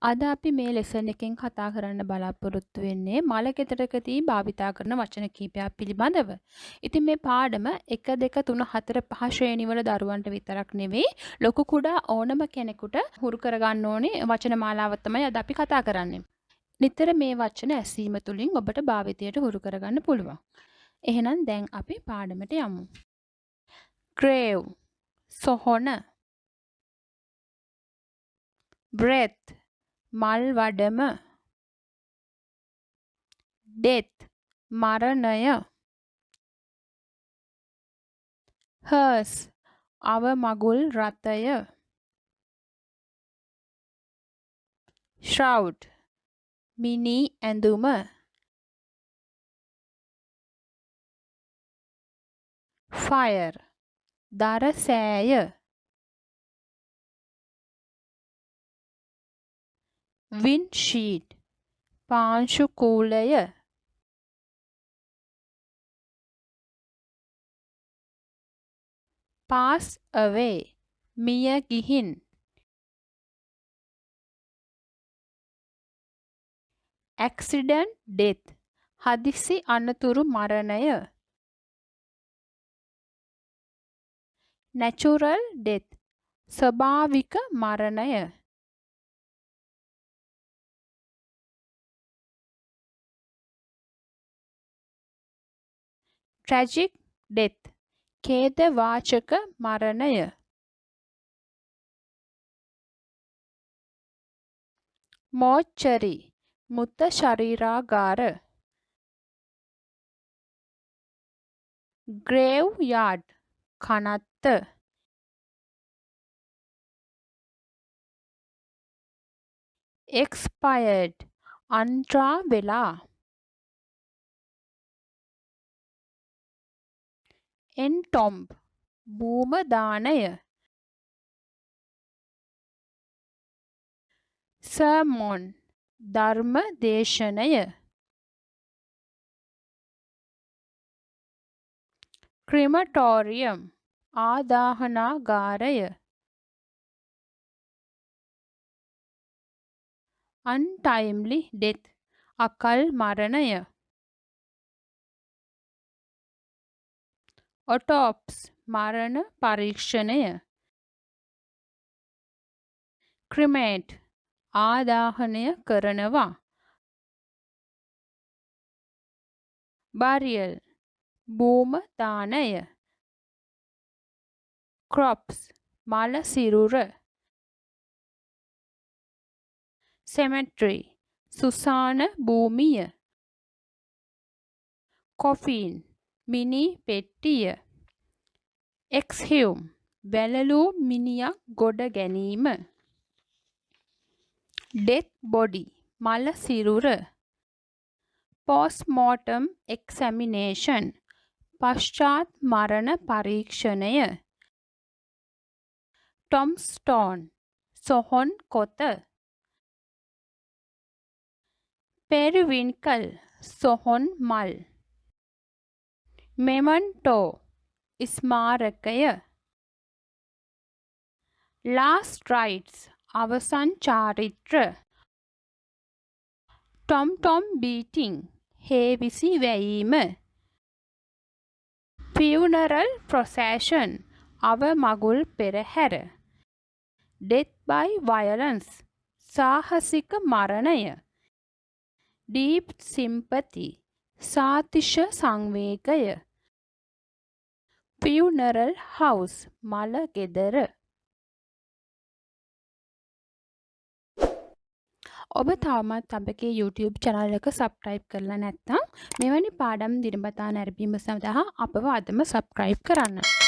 අද අපි මේ ලෙසන් එකෙන් කතා කරන්න බලාපොරොත්තු වෙන්නේ මල ගෙදරකදී භාවිතා කරන වචන කීපයක් පිළිබඳව. ඉතින් මේ පාඩම 1 2 3 4 5 ශ්‍රේණිවල දරුවන්ට විතරක් නෙවෙයි ලොකු කුඩා ඕනම කෙනෙකුට හුරු කරගන්න ඕනේ වචන මාලාව තමයි අද අපි කතා කරන්නේ. නිතර මේ වචන ඇසීම තුළින් ඔබට භාවිතයට හුරු කරගන්න පුළුවන්. එහෙනම් දැන් අපි පාඩමට යමු. grave සොහොන, breath මල් වඩම, death මරණය, hearse අවමගුල් රථය, shroud මිනි ඇඳුම, fire දර සෑය, windshield පාංශු කූලය, pass away මිය ගිහින්, accident death හදිසි අනතුරු මරණය, natural death ස්වභාවික මරණය, tragic death ඛේදවාචක මරණය, mortuary මృත ශරීරාගාර, graveyard කනත්ත, expired අන්ත්‍රා වෙලා, entomb භූම දානය, sermon ධර්ම දේශනය, crematorium ආදාහනාගාරය, untimely death අකල් මරණය, autopsy මරණ පරීක්ෂණය, cremate ආදාහනය කරනවා, burial භූම දානය, crops මල සිරුර, cemetery සුසාන භූමිය, coffin මිනි පෙට්ටිය, exhume වැළලූ මිනියක් ගොඩ ගැනීම, death body මල සිරුර, postmortem examination පශ්චාත් මරණ පරීක්ෂණය, tombstone සොහොන් කොත, periwinkle සොහොන් මල්, memento ස්මාරකය, last rites අවසන් චාරිත්‍ර, tom tom beating හේවිසි වැයීම, funeral procession අවමගුල් perahera, death by violence සාහසික මරණය, deep sympathy සාතිශ සංවේගය, funeral house මල ගෙදර. ඔබ තවමත් අපගේ YouTube channel එක subscribe කරලා නැත්නම් මෙවැනි පාඩම් දිනපතා නැරඹීම සඳහා අපව අදම subscribe කරන්න.